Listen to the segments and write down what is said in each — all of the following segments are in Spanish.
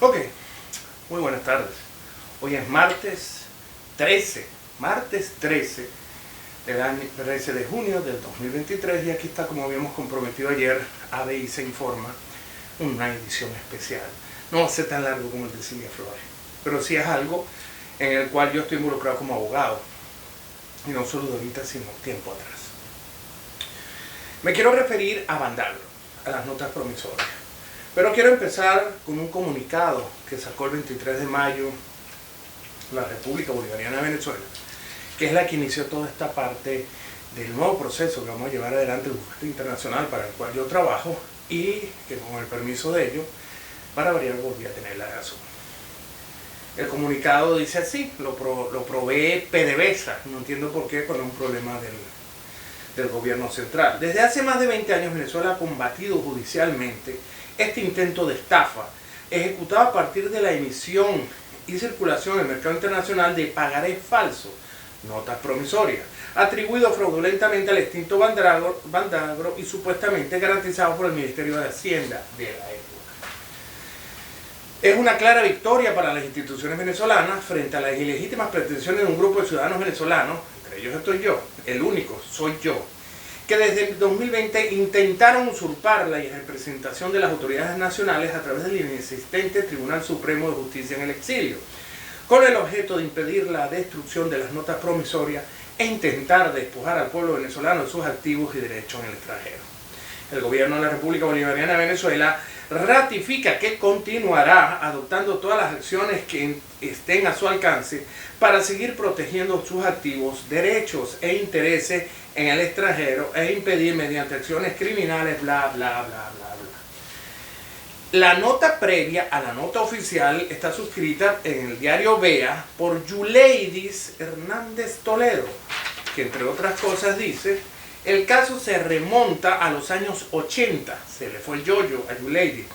Ok, muy buenas tardes. Hoy es martes 13 de junio del 2023 y aquí está, como habíamos comprometido ayer, ABI se informa, una edición especial. No va a ser tan largo como el de Silvia Flores, pero sí es algo en el cual yo estoy involucrado como abogado, y no solo de ahorita, sino tiempo atrás. Me quiero referir a Bandagro, a las notas promisorias. Pero quiero empezar con un comunicado que sacó el 23 de mayo la República Bolivariana de Venezuela, que es la que inició toda esta parte del nuevo proceso que vamos a llevar adelante el bufete internacional para el cual yo trabajo y que con el permiso de ellos, para variar, volví a tener la razón. El comunicado dice así, lo provee PDVSA, no entiendo por qué, cuando es un problema del gobierno central. Desde hace más de 20 años Venezuela ha combatido judicialmente este intento de estafa, ejecutado a partir de la emisión y circulación en el mercado internacional de pagarés falsos, notas promisorias, atribuidos fraudulentamente al extinto Bandagro y supuestamente garantizados por el Ministerio de Hacienda de la época. Es una clara victoria para las instituciones venezolanas frente a las ilegítimas pretensiones de un grupo de ciudadanos venezolanos, entre ellos estoy yo, el único, soy yo, que desde el 2020 intentaron usurpar la representación de las autoridades nacionales a través del inexistente Tribunal Supremo de Justicia en el exilio, con el objeto de impedir la destrucción de las notas promisorias e intentar despojar al pueblo venezolano de sus activos y derechos en el extranjero. El gobierno de la República Bolivariana de Venezuela ratifica que continuará adoptando todas las acciones que estén a su alcance para seguir protegiendo sus activos, derechos e intereses en el extranjero e impedir mediante acciones criminales bla bla bla bla bla. La nota previa a la nota oficial está suscrita en el diario Vea por Yuleidis Hernández Toledo, que entre otras cosas dice: el caso se remonta a los años 80, se le fue el yoyo a Yuleidis,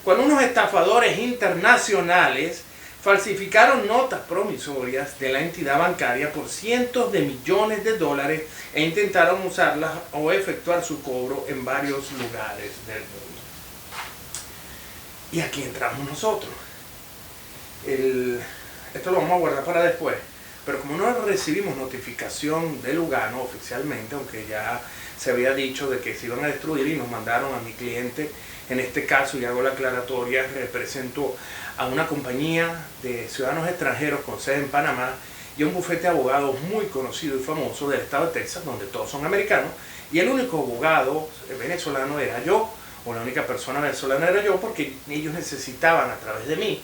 cuando unos estafadores internacionales falsificaron notas promisorias de la entidad bancaria por cientos de millones de dólares e intentaron usarlas o efectuar su cobro en varios lugares del mundo. Y aquí entramos nosotros. Esto lo vamos a guardar para después, pero como no recibimos notificación de Lugano oficialmente, aunque ya se había dicho de que se iban a destruir y nos mandaron a mi cliente, en este caso, y hago la aclaratoria, represento a una compañía de ciudadanos extranjeros con sede en Panamá y a un bufete de abogados muy conocido y famoso del estado de Texas, donde todos son americanos, y el único abogado venezolano era yo, o la única persona venezolana era yo, porque ellos necesitaban a través de mí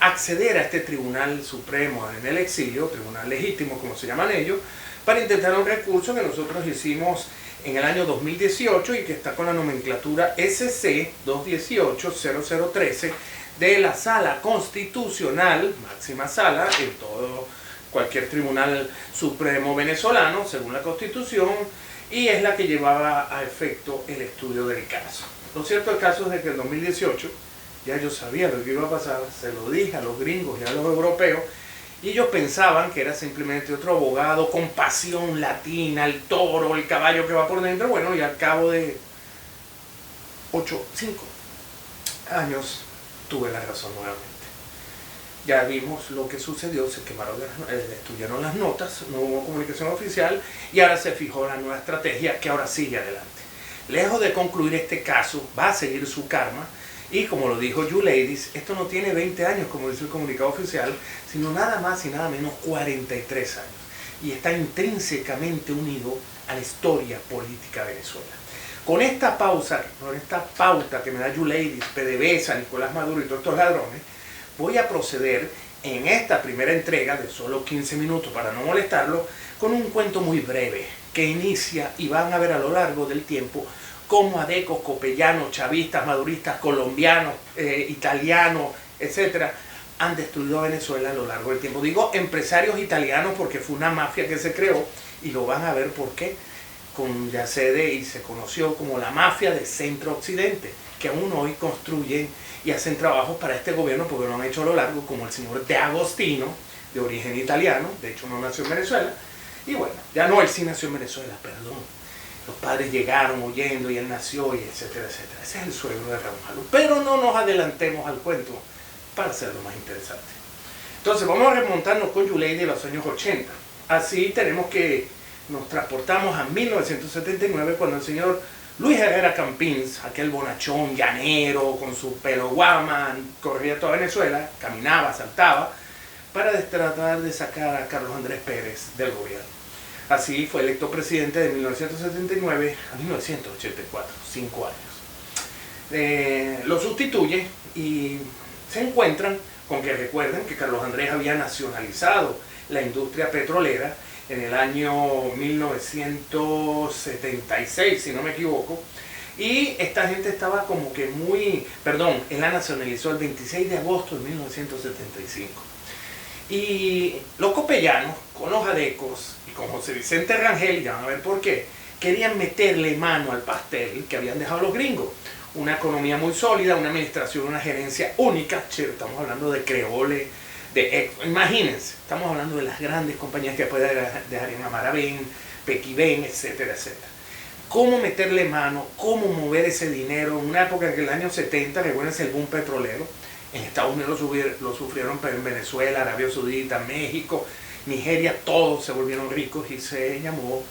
acceder a este Tribunal Supremo en el exilio, Tribunal Legítimo como se llaman ellos, para intentar un recurso que nosotros hicimos en el año 2018 y que está con la nomenclatura SC 218-0013 de la Sala Constitucional, máxima sala en todo cualquier Tribunal Supremo venezolano, según la Constitución, y es la que llevaba a efecto el estudio del caso. Lo cierto del caso es de que en 2018 ya yo sabía lo que iba a pasar, se lo dije a los gringos y a los europeos, y ellos pensaban que era simplemente otro abogado con pasión latina, el toro, el caballo que va por dentro. Bueno, y al cabo de 5 años tuve la razón nuevamente. Ya vimos lo que sucedió, se quemaron, destruyeron las notas, no hubo comunicación oficial y ahora se fijó la nueva estrategia que ahora sigue adelante. Lejos de concluir este caso, va a seguir su karma. Y como lo dijo Yuleidis, esto no tiene 20 años, como dice el comunicado oficial, sino nada más y nada menos 43 años. Y está intrínsecamente unido a la historia política de Venezuela. Con esta pauta que me da Yuleidis, PDVSA, Nicolás Maduro y todos estos ladrones, voy a proceder en esta primera entrega de solo 15 minutos para no molestarlo, con un cuento muy breve que inicia y van a ver a lo largo del tiempo como adecos, copellanos, chavistas, maduristas, colombianos, italianos, etcétera, han destruido a Venezuela a lo largo del tiempo. Digo empresarios italianos porque fue una mafia que se creó y lo van a ver por qué, con ya sede y se conoció como la mafia de Centro Occidente, que aún hoy construyen y hacen trabajos para este gobierno porque lo han hecho a lo largo, como el señor De Agostino, de origen italiano, de hecho no nació en Venezuela, y bueno, ya no, él sí nació en Venezuela, perdón. Los padres llegaron huyendo y él nació y etcétera, etcétera. Ese es el suegro de Raúl Maluf. Pero no nos adelantemos al cuento, para hacerlo más interesante. Entonces vamos a remontarnos con Yuleide de los años 80. Así tenemos que nos transportamos a 1979 cuando el señor Luis Herrera Campins, aquel bonachón llanero con su pelo guama, corría toda Venezuela, caminaba, saltaba, para tratar de sacar a Carlos Andrés Pérez del gobierno. Así fue electo presidente de 1979 a 1984, 5 años. Lo sustituye y se encuentran con que recuerden que Carlos Andrés había nacionalizado la industria petrolera en el año 1976, si no me equivoco, y esta gente estaba como que él la nacionalizó el 26 de agosto de 1975. Y los copellanos, con los adecos y con José Vicente Rangel, ya van a ver por qué, querían meterle mano al pastel que habían dejado los gringos. Una economía muy sólida, una administración, una gerencia única. Estamos hablando de Creole, imagínense, estamos hablando de las grandes compañías que puede dejar en Amarabén, Pequibén, etcétera, etcétera. Cómo meterle mano, cómo mover ese dinero en una época en que en el año 70, recuérdense el boom petrolero, en Estados Unidos lo sufrieron, pero en Venezuela, Arabia Saudita, México, Nigeria, todos se volvieron ricos y se llamó,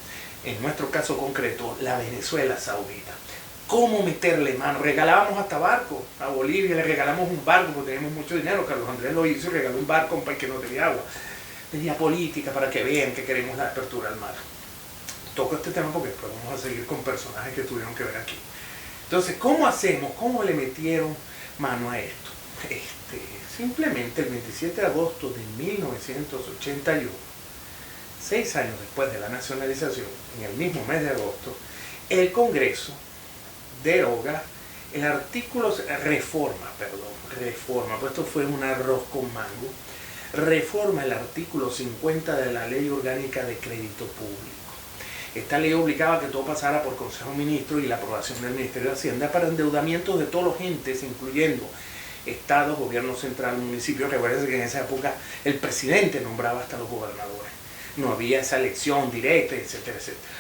en nuestro caso concreto, la Venezuela Saudita. ¿Cómo meterle mano? Regalábamos hasta barcos. A Bolivia le regalamos un barco porque teníamos mucho dinero. Carlos Andrés lo hizo y regaló un barco a un país que no tenía agua. Tenía política para que vean que queremos la apertura al mar. Toco este tema porque después vamos a seguir con personajes que tuvieron que ver aquí. Entonces, ¿cómo hacemos? ¿Cómo le metieron mano a esto? Simplemente el 27 de agosto de 1981, 6 años después de la nacionalización, en el mismo mes de agosto, el Congreso deroga el artículo, reforma, pues esto fue un arroz con mango, reforma el artículo 50 de la Ley Orgánica de Crédito Público. Esta ley obligaba que todo pasara por Consejo de Ministros y la aprobación del Ministerio de Hacienda para endeudamientos de todos los entes, incluyendo estados, gobierno central, municipios. Recuerden que en esa época el presidente nombraba hasta los gobernadores. No había esa elección directa, etcétera, etcétera.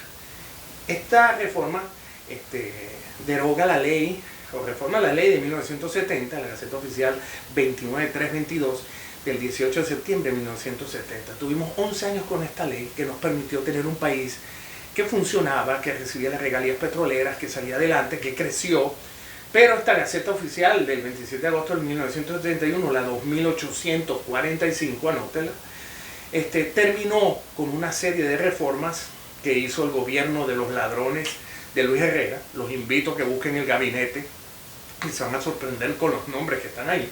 Esta reforma deroga la ley, o reforma la ley de 1970, la Gaceta Oficial 29322, del 18 de septiembre de 1970. Tuvimos 11 años con esta ley que nos permitió tener un país que funcionaba, que recibía las regalías petroleras, que salía adelante, que creció. Pero esta Gaceta Oficial del 27 de agosto de 1931, la 2845, anótela, terminó con una serie de reformas que hizo el gobierno de los ladrones de Luis Herrera. Los invito a que busquen el gabinete y se van a sorprender con los nombres que están ahí.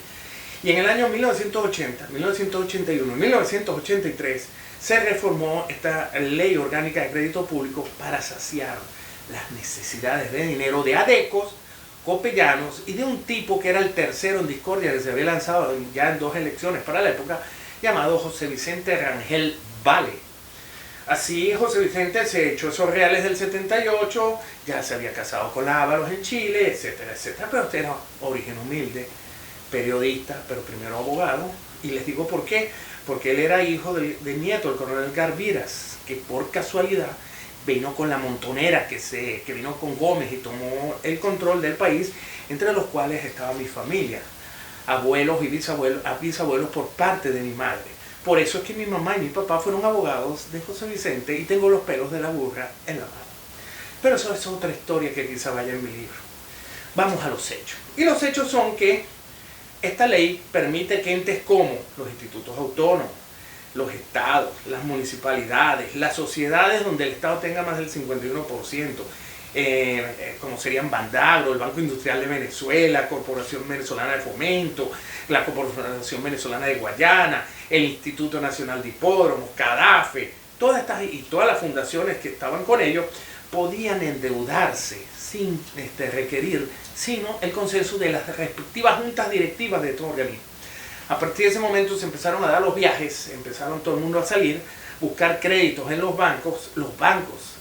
Y en el año 1980, 1981 y 1983 se reformó esta Ley Orgánica de Crédito Público para saciar las necesidades de dinero de adecos, copellanos y de un tipo que era el tercero en discordia que se había lanzado ya en 2 elecciones para la época, llamado José Vicente Rangel Vale. Así José Vicente se echó esos reales del 78, ya se había casado con Ábalos en Chile, etcétera, etcétera. Pero usted era origen humilde, periodista, pero primero abogado. Y les digo por qué. Porque él era hijo de nieto del coronel Garviras, que por casualidad vino con la montonera, que vino con Gómez y tomó el control del país, entre los cuales estaba mi familia, abuelos y bisabuelos por parte de mi madre. Por eso es que mi mamá y mi papá fueron abogados de José Vicente y tengo los pelos de la burra en la mano. Pero eso es otra historia que quizá vaya en mi libro. Vamos a los hechos. Y los hechos son que esta ley permite que entes como los institutos autónomos, los estados, las municipalidades, las sociedades donde el Estado tenga más del 51%, como serían Bandagro, el Banco Industrial de Venezuela, Corporación Venezolana de Fomento, la Corporación Venezolana de Guayana, el Instituto Nacional de Hipódromos, CADAFE, todas las fundaciones que estaban con ellos podían endeudarse sin requerir sino el consenso de las respectivas juntas directivas de estos organismos. A partir de ese momento se empezaron a dar los viajes, empezaron todo el mundo a salir, buscar créditos en los bancos,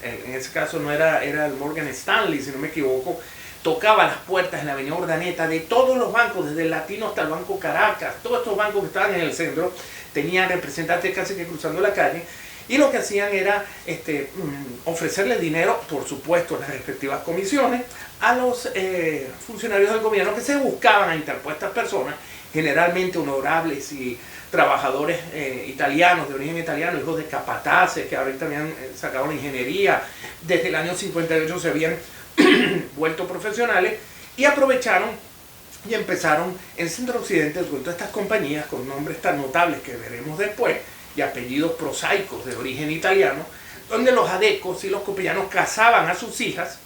en ese caso no era el Morgan Stanley, si no me equivoco, tocaba las puertas en la avenida Urdaneta de todos los bancos, desde el Latino hasta el Banco Caracas, todos estos bancos que estaban en el centro, tenían representantes casi que cruzando la calle, Y lo que hacían era ofrecerle dinero, por supuesto, en las respectivas comisiones, a los funcionarios del gobierno que se buscaban a interpuestas personas, generalmente honorables y trabajadores italianos, de origen italiano, hijos de capataces, que ahorita habían sacado la ingeniería, desde el año 58 se habían vuelto profesionales, y aprovecharon y empezaron en Centro Occidente con todas estas compañías con nombres tan notables que veremos después, y apellidos prosaicos de origen italiano, donde los adecos y los copellanos casaban a sus hijas.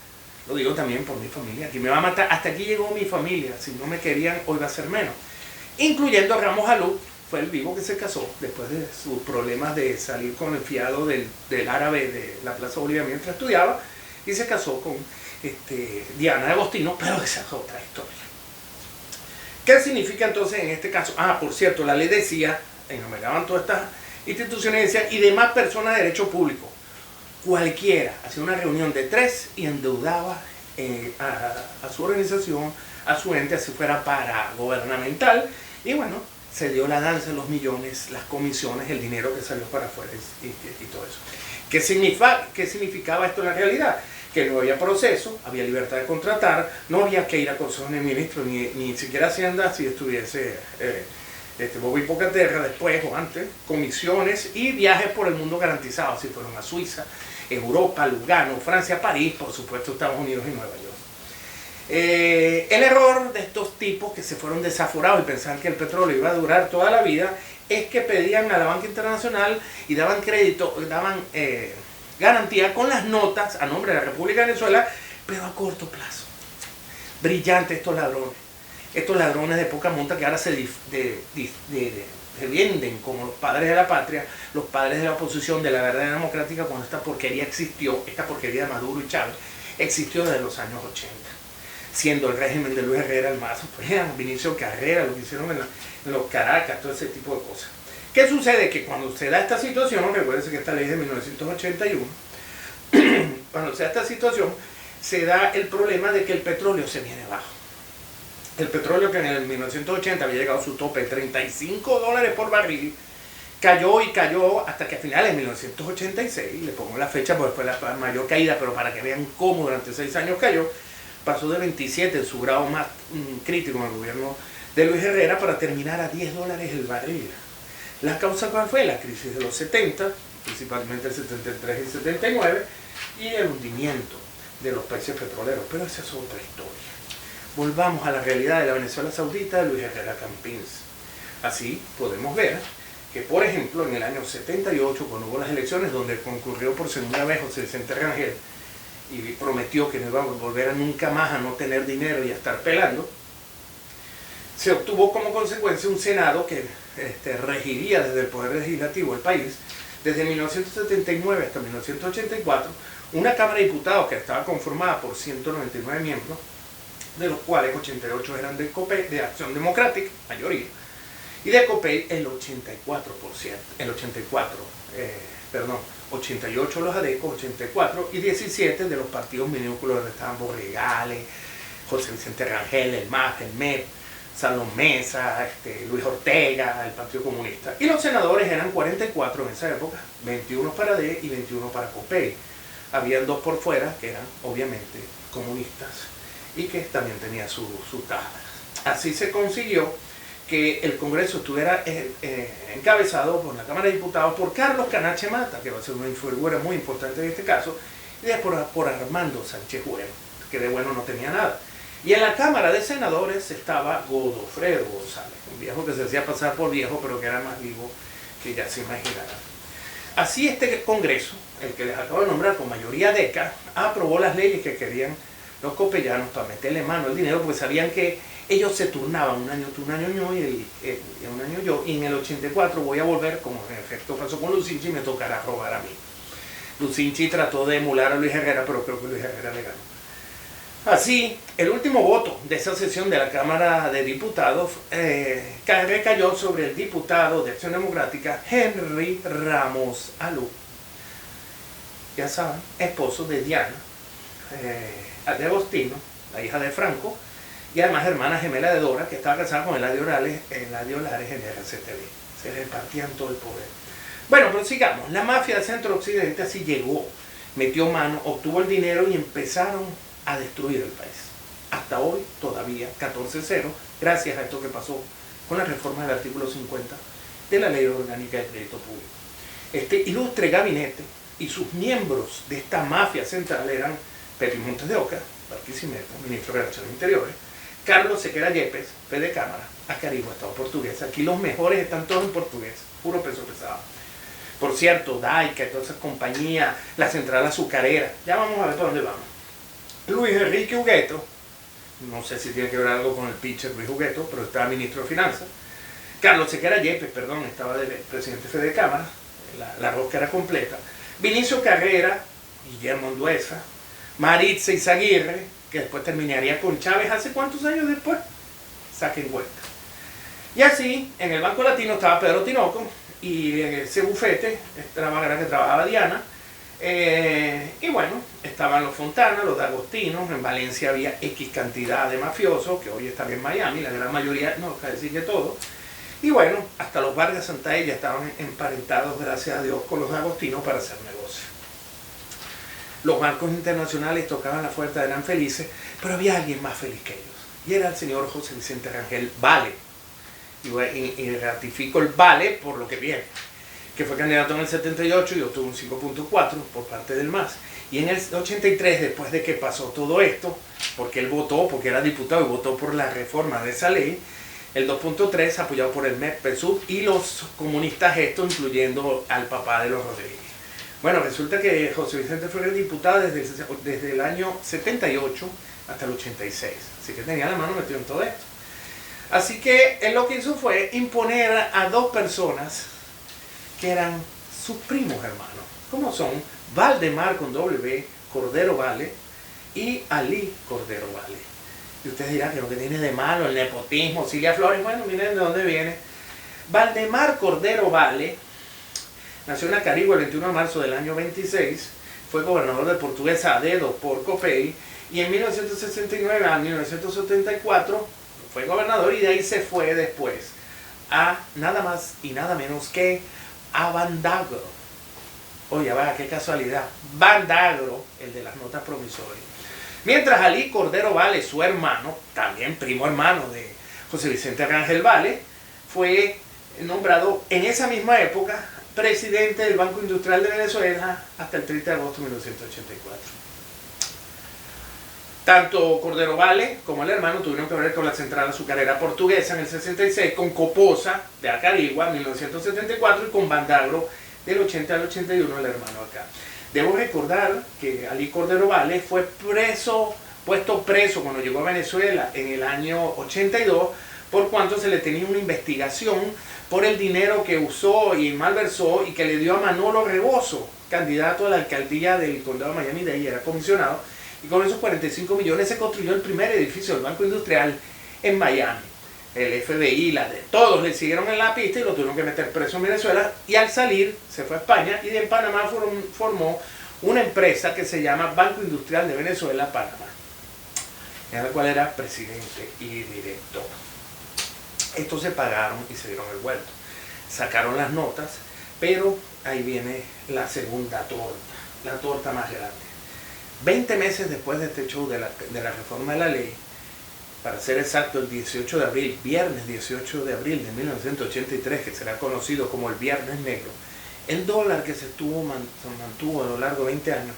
Lo digo también por mi familia, aquí me va a matar, hasta aquí llegó mi familia, si no me querían hoy va a ser menos, incluyendo a Ramos Alú. Fue el vivo que se casó después de sus problemas de salir con el fiado del árabe de la Plaza Bolívar mientras estudiaba, y se casó con Diana de Agostino, pero esa es otra historia. ¿Qué significa entonces en este caso? Ah, por cierto, la ley decía, enumeraban todas estas instituciones, decía, y demás personas de derecho público. Cualquiera hacía una reunión de 3 y endeudaba a su organización, a su ente, así fuera paragubernamental, y bueno, se dio la danza de los millones, las comisiones, el dinero que salió para afuera y todo eso. ¿Qué significaba esto en la realidad? Que no había proceso, había libertad de contratar, no había que ir a Consejo de Ministros, ni siquiera Hacienda si estuviese Bobby Pocaterra después o antes, comisiones y viajes por el mundo garantizados, si fueron a Suiza, Europa, Lugano, Francia, París, por supuesto Estados Unidos y Nueva York. El error de estos tipos que se fueron desaforados y pensaban que el petróleo iba a durar toda la vida es que pedían a la banca internacional y daban crédito, daban garantía con las notas a nombre de la República de Venezuela, pero a corto plazo. Brillantes estos ladrones de poca monta que ahora se venden como los padres de la patria, los padres de la oposición, de la verdad democrática, cuando esta porquería existió, esta porquería de Maduro y Chávez, existió desde los años 80. Siendo el régimen de Luis Herrera el más, pues Vinicio Carrera, lo que hicieron en los Caracas, todo ese tipo de cosas. ¿Qué sucede? Que cuando se da esta situación, recuérdense que esta ley es de 1981, cuando se da esta situación, se da el problema de que el petróleo se viene bajo. El petróleo que en el 1980 había llegado a su tope de $35 por barril, cayó y cayó hasta que a finales de 1986, le pongo la fecha porque fue la mayor caída, pero para que vean cómo durante 6 años cayó, pasó de 27 en su grado más crítico en el gobierno de Luis Herrera para terminar a $10 el barril. ¿La causa cuál fue? La crisis de los 70, principalmente el 73 y el 79, y el hundimiento de los países petroleros. Pero esa es otra historia. Volvamos a la realidad de la Venezuela Saudita de Luis Herrera Campins. Así podemos ver que, por ejemplo, en el año 78, cuando hubo las elecciones, donde concurrió por segunda vez José Vicente Rangel, y prometió que no iba a volver nunca más a no tener dinero y a estar pelando, se obtuvo como consecuencia un Senado que regiría desde el Poder Legislativo del país, desde 1979 hasta 1984, una Cámara de Diputados que estaba conformada por 199 miembros, de los cuales 88 eran de COPEI, de Acción Democrática, mayoría, y de COPEI el 88 los ADECOS, 84, y 17 de los partidos minúsculos donde estaban Borregales, José Vicente Rangel, el MAS, el MEP, Salón Mesa, Luis Ortega, el Partido Comunista. Y los senadores eran 44 en esa época, 21 para ADE y 21 para COPEI. Habían 2 por fuera que eran obviamente comunistas y que también tenían su tabla. Así se consiguió que el Congreso estuviera encabezado por la Cámara de Diputados por Carlos Canache Mata, que va a ser una figura muy importante en este caso, y después por Armando Sánchez Bueno, que de bueno no tenía nada. Y en la Cámara de Senadores estaba Godofredo González, un viejo que se hacía pasar por viejo, pero que era más vivo que ya se imaginarán. Así este Congreso, el que les acabo de nombrar con mayoría DECA, aprobó las leyes que querían los copellanos para meterle mano al dinero, porque sabían que ellos se turnaban, un año tú, un año yo y un año yo, y en el 84 voy a volver, como en efecto pasó con Lucinchi, y me tocará robar a mí. Lucinchi trató de emular a Luis Herrera, pero creo que Luis Herrera le ganó. Así, el último voto de esa sesión de la Cámara de Diputados recayó sobre el diputado de Acción Democrática Henry Ramos Alú, ya saben, esposo de Diana de Agostino, la hija de Franco, y además hermana gemela de Dora, que estaba casada con Eladio Lares en RCTV. Se repartían todo el poder. Bueno, pero sigamos. La mafia del Centro Occidente así llegó, metió mano, obtuvo el dinero y empezaron a destruir el país. Hasta hoy todavía 14-0, gracias a esto que pasó con la reforma del artículo 50 de la Ley Orgánica de Crédito Público. Este ilustre gabinete y sus miembros de esta mafia central eran Pepe Montes de Oca, Barquisimeto, ministro de Relaciones Interiores, Carlos Sequera Yepes, Fede Cámara, Acarigua, Estado portugués. Aquí los mejores están todos en portugués, puro peso pesado. Por cierto, Daica y todas esas compañías, la central azucarera, ya vamos a ver por dónde vamos. Luis Enrique Hugueto, no sé si tiene que ver algo con el pitcher Luis Hugueto, pero estaba ministro de Finanzas. Carlos Sequera Yepes, perdón, estaba de presidente Fede Cámara, la rosca era completa. Vinicio Carrera, Guillermo Andueza, Maritza Izaguirre, que después terminaría con Chávez, ¿hace cuántos años después? Saquen cuenta. Y así, en el Banco Latino estaba Pedro Tinoco, y en ese bufete era que trabajaba Diana, y bueno, estaban los Fontana, los D'Agostino, en Valencia había X cantidad de mafiosos, que hoy están en Miami, la gran mayoría, no, es decir que todo, y bueno, hasta los Vargas Santaella estaban emparentados, gracias a Dios, con los D'Agostino para hacer negocio. Los bancos internacionales tocaban la puerta, eran felices, pero había alguien más feliz que ellos, y era el señor José Vicente Rangel Vale. Y ratifico el Vale por lo que viene, que fue candidato en el 78 y obtuvo un 5.4 por parte del MAS. Y en el 83, después de que pasó todo esto, porque él votó, porque era diputado y votó por la reforma de esa ley, el 2.3 apoyado por el MEP, PSUV y los comunistas esto, incluyendo al papá de los Rodríguez. Bueno, resulta que José Vicente fue diputado desde el año 78 hasta el 86, así que tenía la mano metida en todo esto. Así que él lo que hizo fue imponer a dos personas que eran sus primos hermanos, como son Valdemar con W, Cordero Vale, y Ali Cordero Vale. Y ustedes dirán que lo que tiene de malo el nepotismo, Cilia Flores, bueno, miren de dónde viene. Valdemar Cordero Vale nació en Acarigua el 21 de marzo del año 26, fue gobernador de Portuguesa a dedo por Copey, y en 1969 a 1974 fue gobernador, y de ahí se fue después a nada más y nada menos que a Bandagro. Oye, vaya, qué casualidad. Bandagro, el de las notas promisorias. Mientras Ali Cordero Vale, su hermano, también primo hermano de José Vicente Rangel Vale, fue nombrado en esa misma época presidente del Banco Industrial de Venezuela hasta el 30 de agosto de 1984. Tanto Cordero Vale como el hermano tuvieron que ver con la central azucarera portuguesa en el 66, con Coposa de Acarigua en 1974 y con Bandagro del 80 al 81, el hermano acá. Debo recordar que Ali Cordero Vale fue puesto preso cuando llegó a Venezuela en el año 82, por cuanto se le tenía una investigación por el dinero que usó y malversó y que le dio a Manolo Rebozo, candidato a la alcaldía del condado de Miami, de ahí era comisionado. Y con esos 45 millones se construyó el primer edificio del Banco Industrial en Miami. El FBI, todos le siguieron en la pista y lo tuvieron que meter preso en Venezuela. Y al salir se fue a España y en Panamá formó una empresa que se llama Banco Industrial de Venezuela, Panamá, en la cual era presidente y director. Estos se pagaron y se dieron el vuelto. Sacaron las notas, pero ahí viene la segunda torta, la torta más grande. 20 meses después de este show de la reforma de la ley, para ser exacto el 18 de abril, viernes 18 de abril de 1983, que será conocido como el Viernes Negro, el dólar que se mantuvo a lo largo de 20 años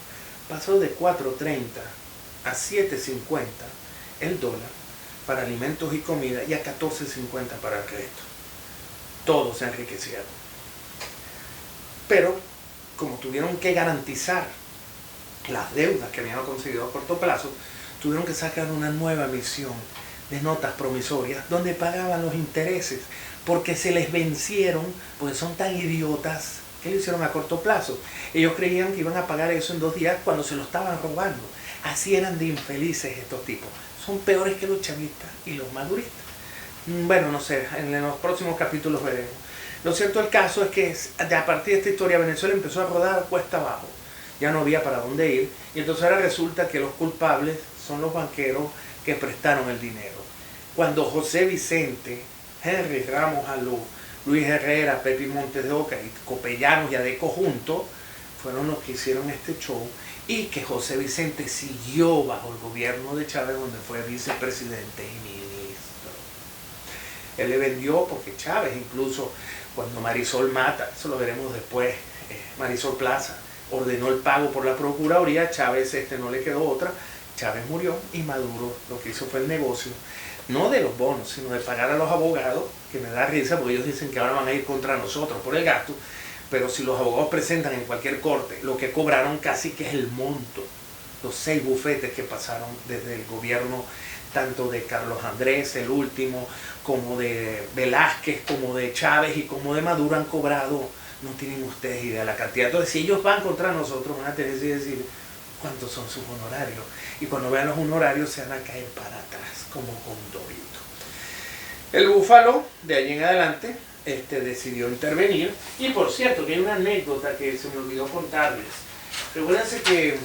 pasó de 4.30 a 7.50 el dólar para alimentos y comida y a 14.50 para el crédito. Todos se enriquecieron. Pero como tuvieron que garantizar las deudas que habían conseguido a corto plazo, tuvieron que sacar una nueva emisión de notas promisorias donde pagaban los intereses porque se les vencieron, porque son tan idiotas que lo hicieron a corto plazo. Ellos creían que iban a pagar eso en 2 días cuando se lo estaban robando. Así eran de infelices estos tipos. Son peores que los chavistas y los maduristas. Bueno, no sé, en los próximos capítulos veremos. Lo cierto del caso es que a partir de esta historia Venezuela empezó a rodar cuesta abajo. Ya no había para dónde ir, y entonces ahora resulta que los culpables son los banqueros que prestaron el dinero. Cuando José Vicente, Henry Ramos Alú, Luis Herrera, Pepe Montes de Oca y Copellanos y Adeco juntos fueron los que hicieron este show, y que José Vicente siguió bajo el gobierno de Chávez, donde fue vicepresidente y ministro. Él le vendió, porque Chávez, incluso cuando Marisol Mata, eso lo veremos después, Marisol Plaza, ordenó el pago por la Procuraduría, Chávez no le quedó otra, Chávez murió y Maduro lo que hizo fue el negocio, no de los bonos, sino de pagar a los abogados, que me da risa porque ellos dicen que ahora van a ir contra nosotros por el gasto, pero si los abogados presentan en cualquier corte lo que cobraron, casi que es el monto, los 6 bufetes que pasaron desde el gobierno, tanto de Carlos Andrés, el último, como de Velázquez, como de Chávez y como de Maduro, han cobrado, no tienen ustedes idea de la cantidad. Entonces, si ellos van contra nosotros, van a tener que decir cuántos son sus honorarios, y cuando vean los honorarios se van a caer para atrás como condorito. El Búfalo, de allí en adelante, decidió intervenir. Y por cierto, que hay una anécdota que se me olvidó contarles. Recuérdense que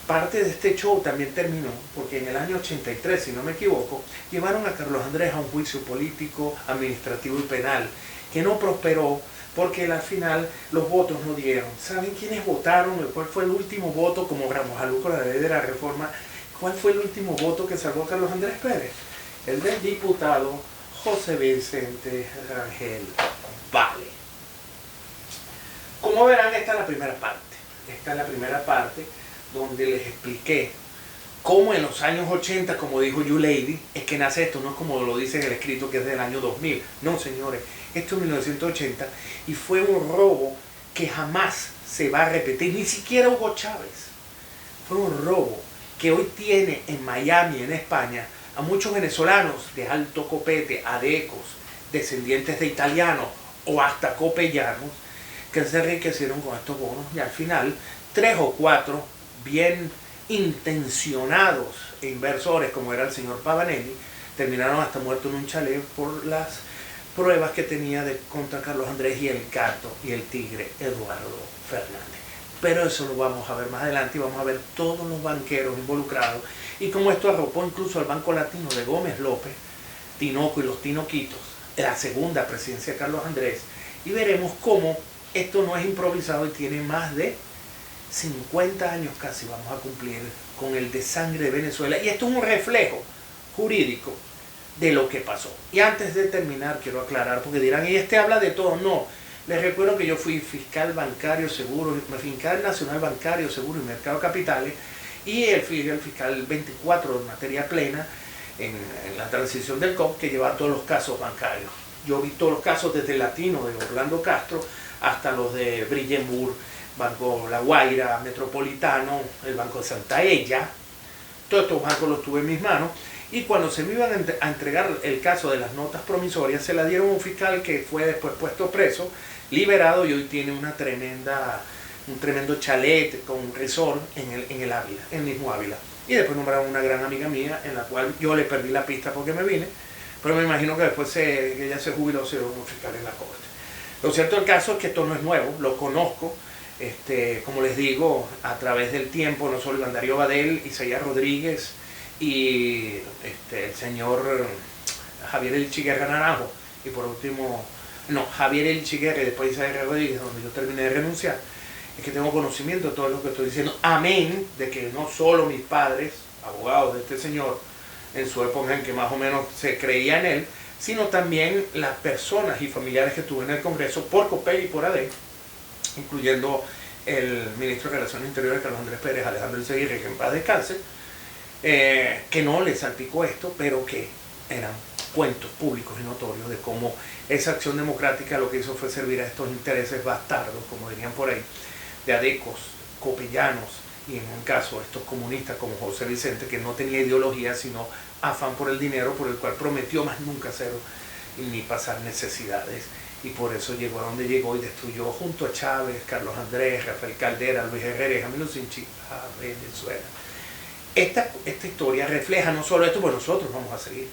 parte de este show también terminó porque en el año 83, si no me equivoco, llevaron a Carlos Andrés a un juicio político, administrativo y penal, que no prosperó porque al final los votos no dieron. ¿Saben quiénes votaron? ¿Cuál fue el último voto? Como Gramos con la ley de la reforma, ¿cuál fue el último voto que salvó a Carlos Andrés Pérez? El del diputado José Vicente Rangel Vale. Como verán, esta es la primera parte. Esta es la primera parte donde les expliqué cómo en los años 80, como dijo You Lady, es que nace esto, no es como lo dice en el escrito que es del año 2000. No, señores, esto es 1980 y fue un robo que jamás se va a repetir, ni siquiera Hugo Chávez. Fue un robo que hoy tiene en Miami, en España, a muchos venezolanos de alto copete, adecos, descendientes de italianos o hasta copellanos, que se enriquecieron con estos bonos, y al final 3 o 4 bien intencionados inversores, como era el señor Pavanelli, terminaron hasta muertos en un chalet por las pruebas que tenía contra Carlos Andrés y el gato y el tigre Eduardo Fernández. Pero eso lo vamos a ver más adelante, y vamos a ver todos los banqueros involucrados, y cómo esto arropó incluso al Banco Latino de Gómez López, Tinoco y los Tinoquitos, la segunda presidencia de Carlos Andrés, y veremos cómo esto no es improvisado y tiene más de 50 años casi vamos a cumplir con el de sangre de Venezuela, y esto es un reflejo jurídico de lo que pasó. Y antes de terminar quiero aclarar, porque dirán, y habla de todo. No, les recuerdo que yo fui fiscal bancario seguro, fiscal nacional bancario seguro y mercado de capitales, y el fiscal 24 de materia plena en la transición del COP, que lleva todos los casos bancarios. Yo vi todos los casos desde el Latino de Orlando Castro hasta los de Brillenburg, Banco La Guaira, Metropolitano, el Banco de Santa Ella. Todos estos bancos los tuve en mis manos, y cuando se me iban a entregar el caso de las notas promisorias, se la dieron a un fiscal que fue después puesto preso, liberado, y hoy tiene un tremendo chalet con un resort en el Ávila, en el mismo Ávila. Y después nombraron una gran amiga mía, en la cual yo le perdí la pista porque me vine, pero me imagino que después que ella se jubiló, se dio un fiscal en la corte. Lo cierto del caso es que esto no es nuevo, lo conozco, como les digo, a través del tiempo, no solo Iván Darío Badel, Isaías Rodríguez y el señor Javier El Chiguerra Naranjo, y por último, Javier El Chiguerra y después Isaías Rodríguez, donde yo terminé de renunciar. Es que tengo conocimiento de todo lo que estoy diciendo, amén de que no solo mis padres, abogados de este señor, en su época en que más o menos se creía en él, sino también las personas y familiares que tuve en el Congreso por COPEI y por ADE, incluyendo el ministro de Relaciones Interiores, Carlos Andrés Pérez, Alejandro Izaguirre, que en paz descanse, que no les salpicó esto, pero que eran cuentos públicos y notorios de cómo esa acción democrática lo que hizo fue servir a estos intereses bastardos, como dirían por ahí, de adecos, copellanos, y en un caso estos comunistas como José Vicente, que no tenía ideología sino afán por el dinero, por el cual prometió más nunca hacer ni pasar necesidades, y por eso llegó a donde llegó y destruyó junto a Chávez, Carlos Andrés, Rafael Caldera, Luis Herrera y Camilo Sinchi a Venezuela. Esta historia refleja no solo esto, pues nosotros vamos a seguir.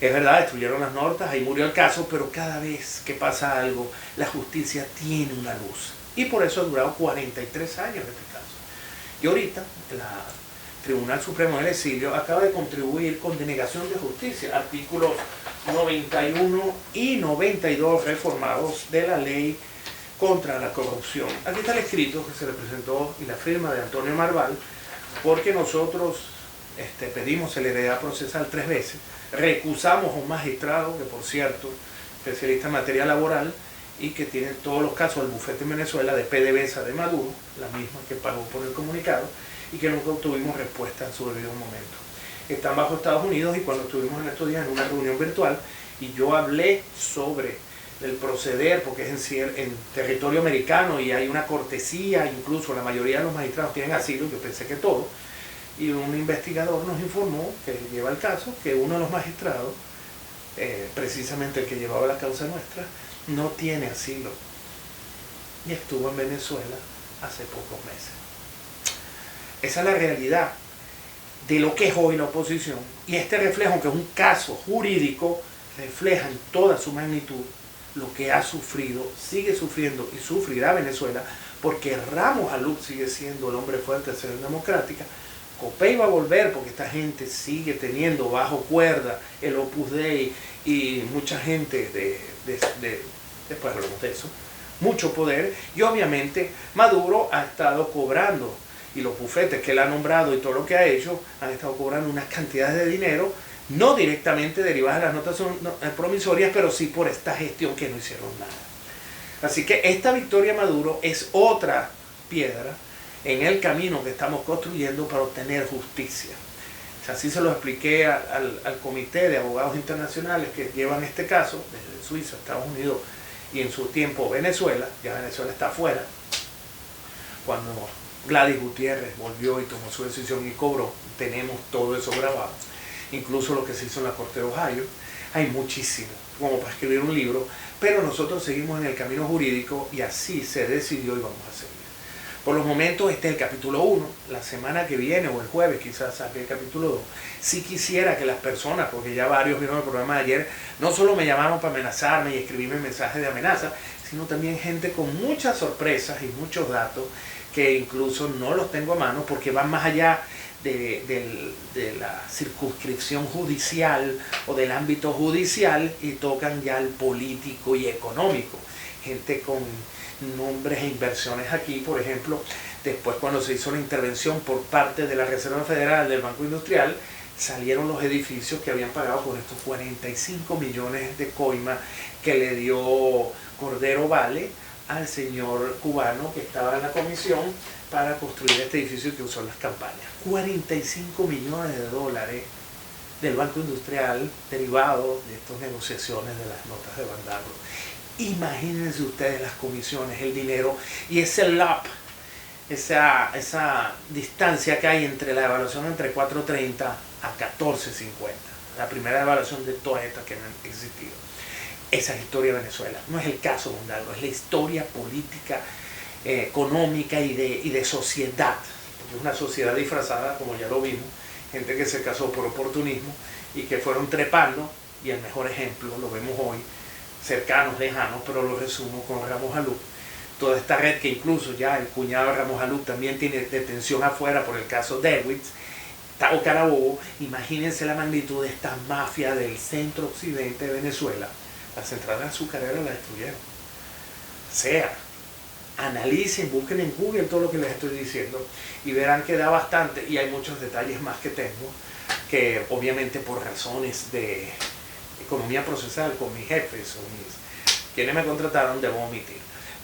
Es verdad, destruyeron las notas, ahí murió el caso, pero cada vez que pasa algo, la justicia tiene una luz. Y por eso ha durado 43 años este caso. Y ahorita, el Tribunal Supremo del Exilio acaba de contribuir con denegación de justicia, artículos 91 y 92 reformados de la ley contra la corrupción. Aquí está el escrito que se le presentó y la firma de Antonio Marval, porque nosotros pedimos celeridad procesal 3 veces, recusamos a un magistrado, que por cierto, especialista en materia laboral, y que tiene todos los casos del bufete en Venezuela de PDVSA de Maduro, la misma que pagó por el comunicado, y que nunca obtuvimos respuesta en su debido momento. Están bajo Estados Unidos y cuando estuvimos en estos días en una reunión virtual y yo hablé sobre el proceder, porque es en territorio americano y hay una cortesía, incluso la mayoría de los magistrados tienen asilo, yo pensé que todos, y un investigador nos informó, que lleva el caso, que uno de los magistrados, precisamente el que llevaba la causa nuestra, no tiene asilo y estuvo en Venezuela hace pocos meses. Esa es la realidad de lo que es hoy la oposición, y este reflejo, que es un caso jurídico, refleja en toda su magnitud lo que ha sufrido, sigue sufriendo y sufrirá Venezuela, porque Ramos Aluc sigue siendo el hombre fuerte de Acción Democrática. Copey va a volver porque esta gente sigue teniendo bajo cuerda el Opus Dei y mucha gente después hablamos de eso, mucho poder, y obviamente Maduro ha estado cobrando, y los bufetes que él ha nombrado y todo lo que ha hecho, han estado cobrando unas cantidades de dinero, no directamente derivadas de las notas promisorias, pero sí por esta gestión que no hicieron nada. Así que esta victoria de Maduro es otra piedra en el camino que estamos construyendo para obtener justicia. Así se lo expliqué al comité de abogados internacionales que llevan este caso, desde Suiza, Estados Unidos y en su tiempo Venezuela. Ya Venezuela está afuera. Cuando Gladys Gutiérrez volvió y tomó su decisión y cobró, tenemos todo eso grabado, incluso lo que se hizo en la Corte de Ohio. Hay muchísimo como para escribir un libro, pero nosotros seguimos en el camino jurídico y así se decidió y vamos a seguir. Por los momentos este es el capítulo 1, la semana que viene o el jueves quizás saque el capítulo 2. Si quisiera que las personas, porque ya varios vieron el programa de ayer, no solo me llamaron para amenazarme y escribirme mensajes de amenaza, sino también gente con muchas sorpresas y muchos datos que incluso no los tengo a mano porque van más allá de la circunscripción judicial o del ámbito judicial y tocan ya el político y económico. Gente con nombres e inversiones aquí, por ejemplo, después cuando se hizo la intervención por parte de la Reserva Federal del Banco Industrial, salieron los edificios que habían pagado con estos 45 millones de coimas que le dio Cordero Vale al señor cubano que estaba en la comisión para construir este edificio que usó en las campañas. 45 millones de dólares del Banco Industrial derivados de estas negociaciones de las notas de Bandarro. Imagínense ustedes las comisiones, el dinero y ese lap, esa distancia que hay entre la evaluación entre 4.30 a 14.50. La primera evaluación de todas estas que han existido. Esa es la historia de Venezuela. No es el caso de Bandarro, es la historia política, económica y de sociedad. Porque es una sociedad disfrazada, como ya lo vimos, gente que se casó por oportunismo y que fueron trepando, y el mejor ejemplo lo vemos hoy, cercanos, lejanos, pero lo resumo con Ramos Aluc. Toda esta red que incluso ya el cuñado de Ramos Aluc también tiene detención afuera por el caso Derwitz, Tao Carabobo. Imagínense la magnitud de esta mafia del centro occidente de Venezuela. La central azucarera la destruyeron. O sea, analicen, busquen en Google todo lo que les estoy diciendo y verán que da bastante, y hay muchos detalles más que tengo, que obviamente por razones de economía procesal con mis jefes o quienes me contrataron debo omitir.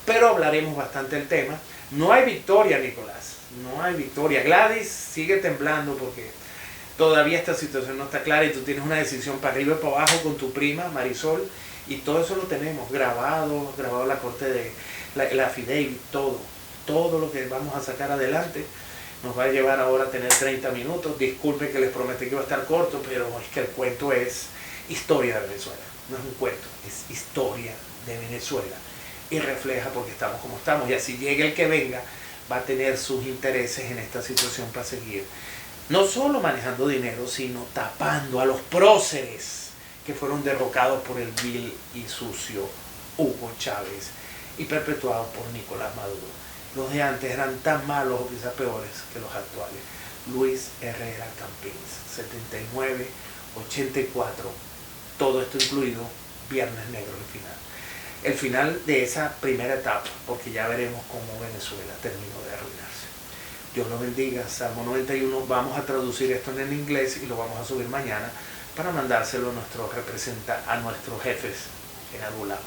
Pero hablaremos bastante del tema. No hay victoria, Nicolás, no hay victoria. Gladys sigue temblando porque todavía esta situación no está clara y tú tienes una decisión para arriba y para abajo con tu prima Marisol, y todo eso lo tenemos grabado en la corte de la affidavit, todo lo que vamos a sacar adelante. Nos va a llevar ahora a tener 30 minutos. Disculpen que les prometí que iba a estar corto, pero es que el cuento es historia de Venezuela. No es un cuento, es historia de Venezuela. Y refleja porque estamos como estamos. Y así llegue el que venga, va a tener sus intereses en esta situación para seguir. No solo manejando dinero, sino tapando a los próceres que fueron derrocados por el vil y sucio Hugo Chávez y perpetuados por Nicolás Maduro. Los de antes eran tan malos o quizás peores que los actuales. Luis Herrera Campins, 79, 84, todo esto incluido, Viernes Negro el final. El final de esa primera etapa, porque ya veremos cómo Venezuela terminó de arruinarse. Dios lo bendiga, Salmo 91. Vamos a traducir esto en el inglés y lo vamos a subir mañana para mandárselo a nuestros jefes en algún lado.